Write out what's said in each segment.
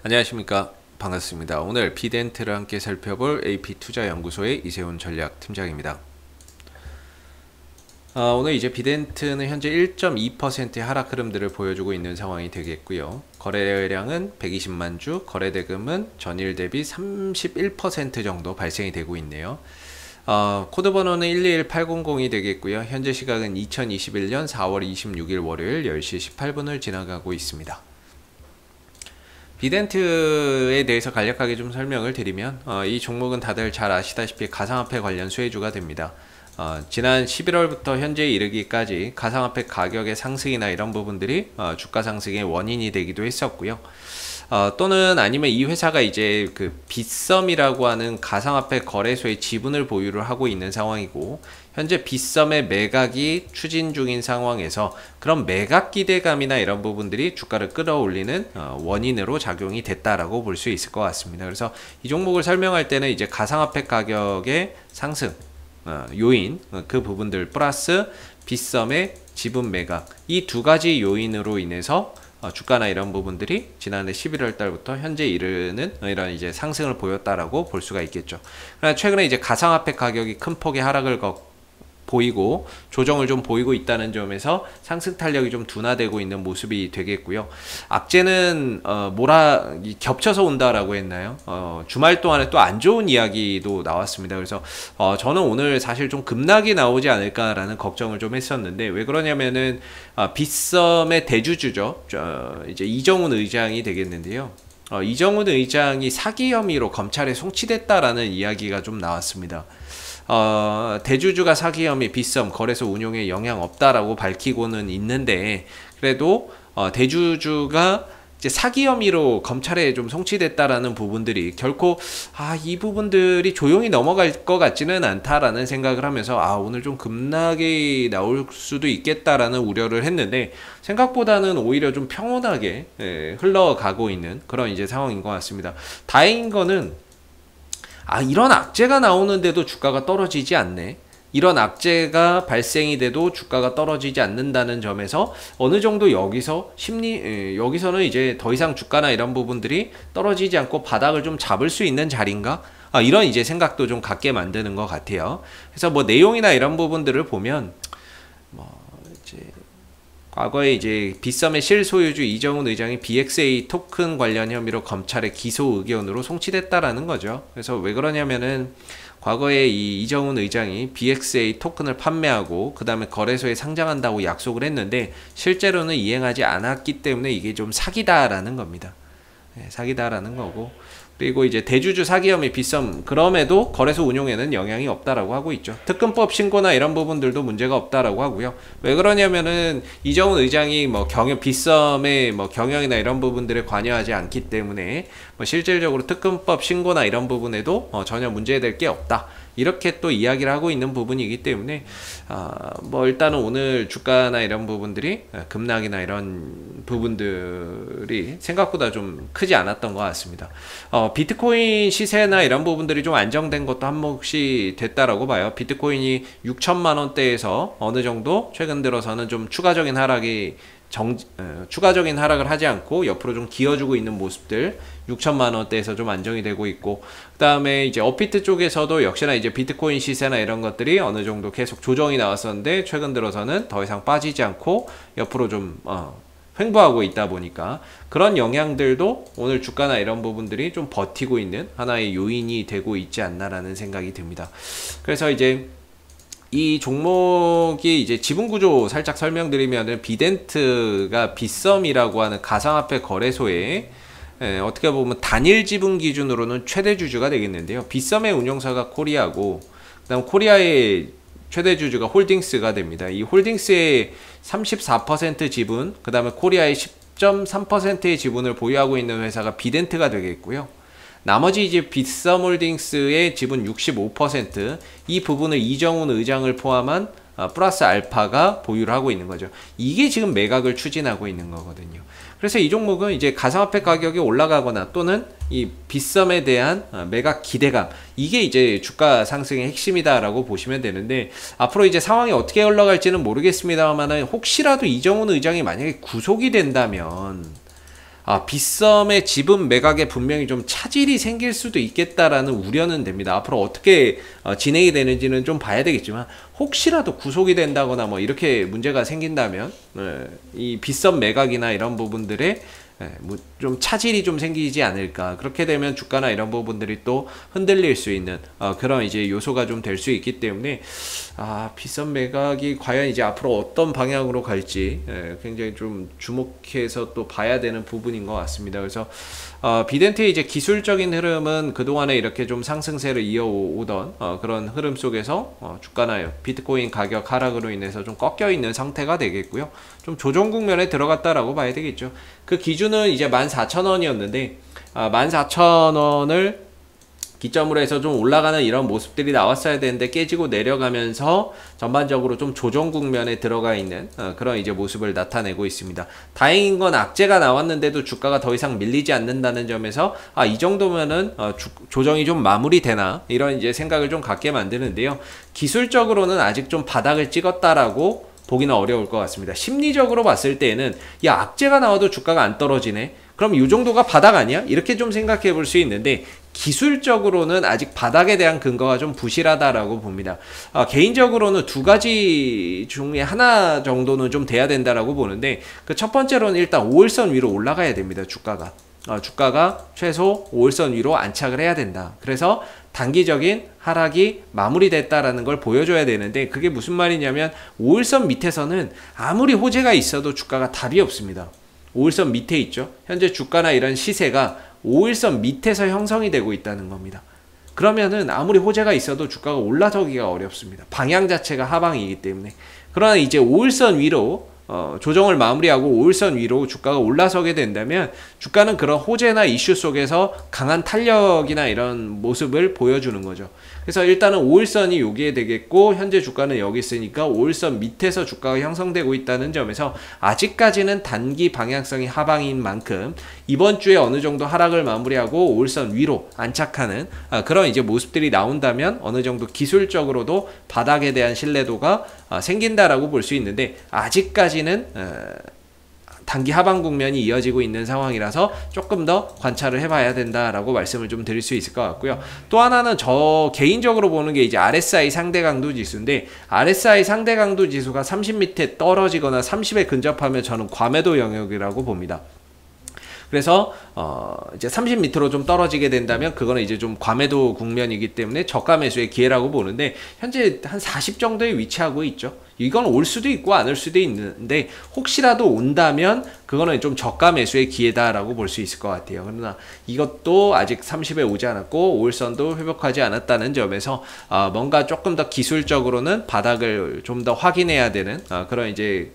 안녕하십니까, 반갑습니다. 오늘 비덴트를 함께 살펴볼 AP투자연구소의 이세훈 전략팀장입니다. 오늘 이제 비덴트는 현재 1.2%의 하락 흐름들을 보여주고 있는 상황이 되겠고요. 거래량은 120만 주, 거래대금은 전일 대비 31% 정도 발생이 되고 있네요. 코드 번호는 121800이 되겠고요. 현재 시각은 2021년 4월 26일 월요일 10시 18분을 지나가고 있습니다. 비덴트에 대해서 간략하게 좀 설명을 드리면 이 종목은 다들 잘 아시다시피 가상화폐 관련 수혜주가 됩니다. 지난 11월부터 현재 이르기까지 가상화폐 가격의 상승이나 이런 부분들이 주가 상승의 원인이 되기도 했었고요. 또는 아니면 이 회사가 이제 그 빗썸이라고 하는 가상화폐 거래소의 지분을 보유를 하고 있는 상황이고, 현재 빗썸의 매각이 추진 중인 상황에서 그런 매각 기대감이나 이런 부분들이 주가를 끌어올리는 원인으로 작용이 됐다라고 볼 수 있을 것 같습니다. 그래서 이 종목을 설명할 때는 이제 가상화폐 가격의 상승 요인, 그 부분들 플러스 빗썸의 지분 매각, 이 두 가지 요인으로 인해서 주가나 이런 부분들이 지난해 11월 달부터 현재 이르는 이런 이제 상승을 보였다라고 볼 수가 있겠죠. 그러나 최근에 이제 가상화폐 가격이 큰 폭의 하락을 보이고 조정을 좀 보이고 있다는 점에서 상승 탄력이 좀 둔화되고 있는 모습이 되겠고요. 악재는 겹쳐서 온다라고 했나요? 주말 동안에 또 안 좋은 이야기도 나왔습니다. 그래서 저는 오늘 사실 좀 급락이 나오지 않을까라는 걱정을 좀 했었는데, 왜 그러냐면은 빗썸의 대주주죠. 이제 이정훈 의장이 되겠는데요. 이정훈 의장이 사기 혐의로 검찰에 송치됐다라는 이야기가 좀 나왔습니다. 대주주가 사기 혐의, 빗썸, 거래소 운용에 영향 없다라고 밝히고는 있는데, 그래도 대주주가 이제 사기 혐의로 검찰에 좀 송치됐다라는 부분들이 결코 이 부분들이 조용히 넘어갈 것 같지는 않다라는 생각을 하면서 오늘 좀 급락이 나올 수도 있겠다라는 우려를 했는데, 생각보다는 오히려 좀 평온하게 흘러가고 있는 그런 이제 상황인 것 같습니다. 다행인 거는 이런 악재가 나오는데도 주가가 떨어지지 않네, 이런 악재가 발생이 돼도 주가가 떨어지지 않는다는 점에서 어느 정도 여기서는 이제 더 이상 주가나 이런 부분들이 떨어지지 않고 바닥을 좀 잡을 수 있는 자리인가? 이런 이제 생각도 좀 갖게 만드는 것 같아요. 그래서 뭐 내용이나 이런 부분들을 보면 이제 과거에 이제 빗썸의 실소유주 이정훈 의장이 BXA 토큰 관련 혐의로 검찰의 기소 의견으로 송치됐다라는 거죠. 그래서 왜 그러냐면은 과거에 이 이정훈 의장이 BXA 토큰을 판매하고 그 다음에 거래소에 상장한다고 약속을 했는데 실제로는 이행하지 않았기 때문에 이게 좀 사기다라는 겁니다. 사기다라는 거고, 그리고 이제 대주주 사기 혐의 빗썸, 그럼에도 거래소 운용에는 영향이 없다라고 하고 있죠. 특근법 신고나 이런 부분들도 문제가 없다라고 하고요. 왜 그러냐면은 이정훈 의장이 빗썸의 경영이나 이런 부분들에 관여하지 않기 때문에 실질적으로 특근법 신고나 이런 부분에도 전혀 문제될 게 없다, 이렇게 또 이야기를 하고 있는 부분이기 때문에 일단은 오늘 주가나 이런 부분들이 급락이나 이런 부분들이 생각보다 좀 크지 않았던 것 같습니다. 비트코인 시세나 이런 부분들이 좀 안정된 것도 한 몫이 됐다라고 봐요. 비트코인이 6천만 원대에서 어느 정도 최근 들어서는 좀 추가적인 하락을 하지 않고 옆으로 좀 기어주고 있는 모습들, 6천만 원대에서 좀 안정이 되고 있고, 그 다음에 이제 업비트 쪽에서도 역시나 이제 비트코인 시세나 이런 것들이 어느 정도 계속 조정이 나왔었는데 최근 들어서는 더 이상 빠지지 않고 옆으로 좀 횡보하고 있다 보니까 그런 영향들도 오늘 주가나 이런 부분들이 좀 버티고 있는 하나의 요인이 되고 있지 않나라는 생각이 듭니다. 그래서 이제 이 종목이 이제 지분 구조 살짝 설명드리면은, 비덴트가 빗썸이라고 하는 가상화폐 거래소에 어떻게 보면 단일 지분 기준으로는 최대 주주가 되겠는데요. 빗썸의 운용사가 코리아고, 그다음 코리아의 최대 주주가 홀딩스가 됩니다. 이 홀딩스의 34% 지분, 그 다음에 코리아의 10.3%의 지분을 보유하고 있는 회사가 비덴트가 되겠고요. 나머지 이제 빗썸홀딩스의 지분 65%, 이 부분을 이정훈 의장을 포함한 플러스 알파가 보유를 하고 있는 거죠. 이게 지금 매각을 추진하고 있는 거거든요. 그래서 이 종목은 이제 가상화폐 가격이 올라가거나 또는 이 빗썸에 대한 매각 기대감, 이게 이제 주가 상승의 핵심이다라고 보시면 되는데, 앞으로 이제 상황이 어떻게 흘러갈지는 모르겠습니다만 혹시라도 이정훈 의장이 만약에 구속이 된다면 빗썸의 지분 매각에 분명히 좀 차질이 생길 수도 있겠다라는 우려는 됩니다. 앞으로 어떻게 진행이 되는지는 좀 봐야 되겠지만 혹시라도 구속이 된다거나 뭐 이렇게 문제가 생긴다면 이 빗썸 매각이나 이런 부분들에 뭐 좀 차질이 좀 생기지 않을까. 그렇게 되면 주가나 이런 부분들이 또 흔들릴 수 있는 그런 이제 요소가 좀 될 수 있기 때문에 빗썸 매각이 과연 이제 앞으로 어떤 방향으로 갈지 굉장히 좀 주목해서 또 봐야 되는 부분인 것 같습니다. 그래서 비덴트의 이제 기술적인 흐름은 그동안에 이렇게 좀 상승세를 이어오던 그런 흐름 속에서 주가나 비트코인 가격 하락으로 인해서 좀 꺾여 있는 상태가 되겠고요. 좀 조정 국면에 들어갔다라고 봐야 되겠죠. 그 기준은 이제 14,000원이었는데 14,000원을 기점으로 해서 좀 올라가는 이런 모습들이 나왔어야 되는데 깨지고 내려가면서 전반적으로 좀 조정 국면에 들어가 있는 그런 이제 모습을 나타내고 있습니다. 다행인 건 악재가 나왔는데도 주가가 더 이상 밀리지 않는다는 점에서 이 정도면은 조정이 좀 마무리되나 이런 이제 생각을 좀 갖게 만드는데요. 기술적으로는 아직 좀 바닥을 찍었다라고 보기는 어려울 것 같습니다. 심리적으로 봤을 때는 악재가 나와도 주가가 안 떨어지네. 그럼 이 정도가 바닥 아니야? 이렇게 좀 생각해 볼 수 있는데 기술적으로는 아직 바닥에 대한 근거가 좀 부실하다라고 봅니다. 개인적으로는 두 가지 중에 하나 정도는 좀 돼야 된다라고 보는데 그 첫 번째로는 일단 5일선 위로 올라가야 됩니다. 주가가 최소 5일선 위로 안착을 해야 된다. 그래서 단기적인 하락이 마무리됐다라는 걸 보여줘야 되는데 그게 무슨 말이냐면 5일선 밑에서는 아무리 호재가 있어도 주가가 답이 없습니다. 5일선 밑에 있죠. 현재 주가나 이런 시세가 5일선 밑에서 형성이 되고 있다는 겁니다. 그러면은 아무리 호재가 있어도 주가가 올라서기가 어렵습니다. 방향 자체가 하방이기 때문에. 그러나 이제 5일선 위로 조정을 마무리하고 5일선 위로 주가가 올라서게 된다면 주가는 그런 호재나 이슈 속에서 강한 탄력이나 이런 모습을 보여주는 거죠. 그래서 일단은 5일선이 여기에 되겠고 현재 주가는 여기 있으니까 5일선 밑에서 주가가 형성되고 있다는 점에서 아직까지는 단기 방향성이 하방인 만큼 이번 주에 어느 정도 하락을 마무리하고 5일선 위로 안착하는 그런 이제 모습들이 나온다면 어느 정도 기술적으로도 바닥에 대한 신뢰도가 생긴다라고 볼 수 있는데 아직까지는 단기 하방 국면이 이어지고 있는 상황이라서 조금 더 관찰을 해봐야 된다라고 말씀을 좀 드릴 수 있을 것 같고요. 또 하나는 저 개인적으로 보는 게 이제 RSI 상대 강도 지수인데 RSI 상대 강도 지수가 30 밑에 떨어지거나 30에 근접하면 저는 과매도 영역이라고 봅니다. 그래서 이제 30 밑으로 좀 떨어지게 된다면 그거는 이제 좀 과매도 국면이기 때문에 저가 매수의 기회라고 보는데 현재 한 40 정도에 위치하고 있죠. 이건 올 수도 있고 안 올 수도 있는데 혹시라도 온다면 그거는 좀 저가 매수의 기회다라고 볼 수 있을 것 같아요. 그러나 이것도 아직 30에 오지 않았고 5일선도 회복하지 않았다는 점에서 뭔가 조금 더 기술적으로는 바닥을 좀 더 확인해야 되는 그런 이제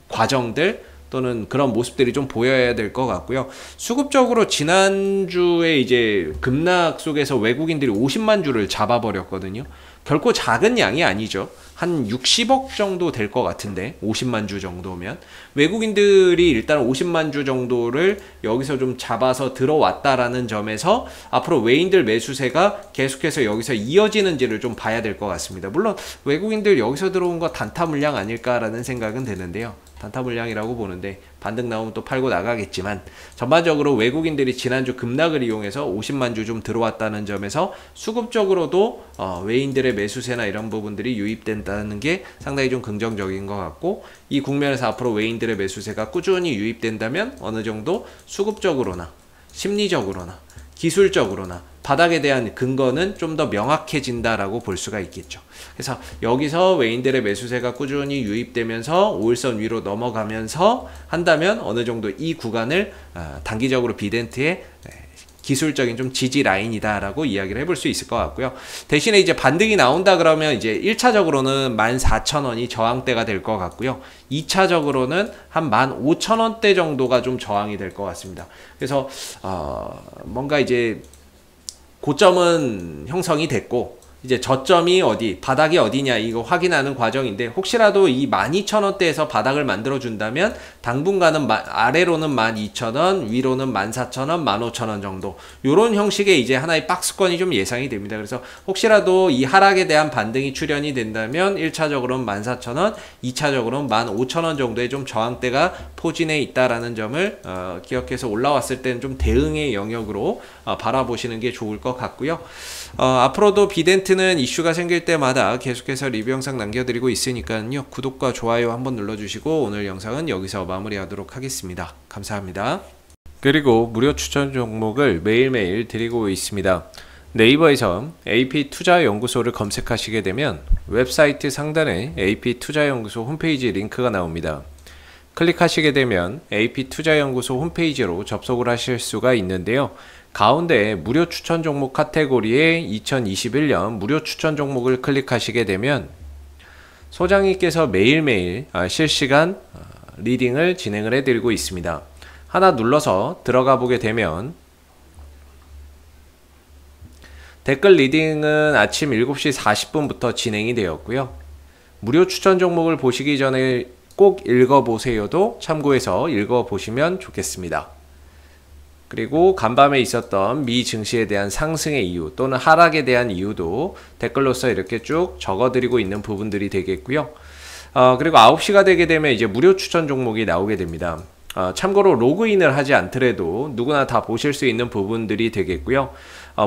과정들 또는 그런 모습들이 좀 보여야 될 것 같고요. 수급적으로 지난주에 이제 급락 속에서 외국인들이 50만 주를 잡아버렸거든요. 결코 작은 양이 아니죠. 한 60억 정도 될 것 같은데 50만 주 정도면 외국인들이 일단 50만 주 정도를 여기서 좀 잡아서 들어왔다라는 점에서 앞으로 외인들 매수세가 계속해서 여기서 이어지는지를 좀 봐야 될 것 같습니다. 물론 외국인들 여기서 들어온 거 단타 물량 아닐까라는 생각은 드는데요. 단타 물량이라고 보는데 반등 나오면 또 팔고 나가겠지만 전반적으로 외국인들이 지난주 급락을 이용해서 50만 주 좀 들어왔다는 점에서 수급적으로도 외인들의 매수세나 이런 부분들이 유입된다는 게 상당히 좀 긍정적인 것 같고 이 국면에서 앞으로 외인들의 매수세가 꾸준히 유입된다면 어느 정도 수급적으로나 심리적으로나 기술적으로나 바닥에 대한 근거는 좀 더 명확해진다라고 볼 수가 있겠죠. 그래서 여기서 외인들의 매수세가 꾸준히 유입되면서 5일선 위로 넘어가면서 한다면 어느 정도 이 구간을 단기적으로 비덴트의 기술적인 좀 지지 라인이다라고 이야기를 해볼 수 있을 것 같고요. 대신에 이제 반등이 나온다 그러면 이제 1차적으로는 14,000원이 저항대가 될 것 같고요. 2차적으로는 한 15,000원대 정도가 좀 저항이 될 것 같습니다. 그래서 뭔가 이제 고점은 형성이 됐고 이제 저점이 어디, 바닥이 어디냐 이거 확인하는 과정인데, 혹시라도 이 12,000원대에서 바닥을 만들어 준다면 당분간은 아래로는 12,000원, 위로는 14,000원, 15,000원 정도, 요런 형식의 이제 하나의 박스권이 좀 예상이 됩니다. 그래서 혹시라도 이 하락에 대한 반등이 출현이 된다면 1차적으로는 14,000원, 2차적으로는 15,000원 정도의 좀 저항대가 포진해 있다라는 점을 기억해서 올라왔을 때는 좀 대응의 영역으로 바라보시는 게 좋을 것 같고요. 앞으로도 비덴트는 이슈가 생길 때마다 계속해서 리뷰 영상 남겨드리고 있으니까요. 구독과 좋아요 한번 눌러주시고 오늘 영상은 여기서 마무리하도록 하겠습니다. 감사합니다. 그리고 무료 추천 종목을 매일매일 드리고 있습니다. 네이버에서 AP투자연구소를 검색하시게 되면 웹사이트 상단에 AP투자연구소 홈페이지 링크가 나옵니다. 클릭하시게 되면 AP투자연구소 홈페이지로 접속을 하실 수가 있는데요. 가운데 무료 추천 종목 카테고리에 2021년 무료 추천 종목을 클릭하시게 되면 소장님께서 매일매일 실시간 리딩을 진행을 해드리고 있습니다. 하나 눌러서 들어가 보게 되면 댓글 리딩은 아침 7시 40분부터 진행이 되었고요. 무료 추천 종목을 보시기 전에 꼭 읽어보세요도 참고해서 읽어보시면 좋겠습니다. 그리고 간밤에 있었던 미 증시에 대한 상승의 이유 또는 하락에 대한 이유도 댓글로서 이렇게 쭉 적어드리고 있는 부분들이 되겠고요. 그리고 9시가 되게 되면 이제 무료 추천 종목이 나오게 됩니다. 참고로 로그인을 하지 않더라도 누구나 다 보실 수 있는 부분들이 되겠고요.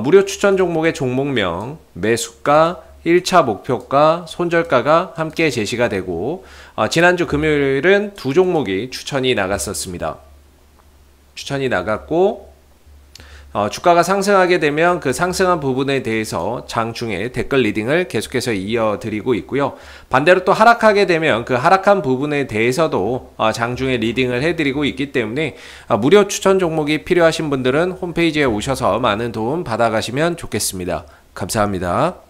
무료 추천 종목의 종목명, 매수가, 1차 목표가, 손절가가 함께 제시가 되고, 지난주 금요일은 두 종목이 추천이 나갔었습니다. 추천이 나갔고, 주가가 상승하게 되면 그 상승한 부분에 대해서 장중에 댓글 리딩을 계속해서 이어드리고 있고요. 반대로 또 하락하게 되면 그 하락한 부분에 대해서도 장중에 리딩을 해드리고 있기 때문에 무료 추천 종목이 필요하신 분들은 홈페이지에 오셔서 많은 도움 받아가시면 좋겠습니다. 감사합니다.